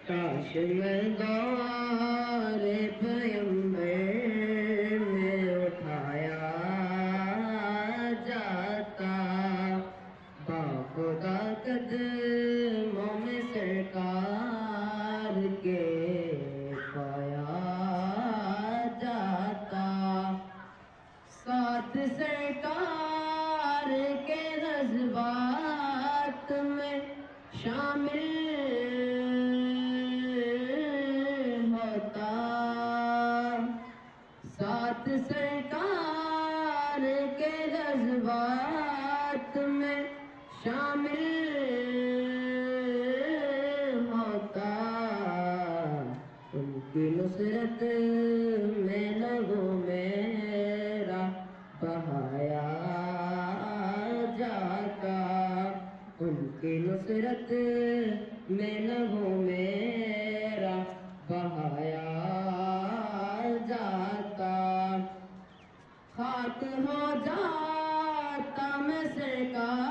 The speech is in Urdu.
کاش میں دور پیمبر میں اٹھایا جاتا، باخدا قدموں میں سرکار کے پایا جاتا، ساتھ سرکار کے جذبات میں شامل ہوتا، ساتھ سرکار کے جذبات میں شامل ہوتا، ان کی نصرت میں لہو میرا بہایا جاتا، ان کی نصرت میں لہو میرا بہایا جاتا، خاک ہو جاتا میں سرکار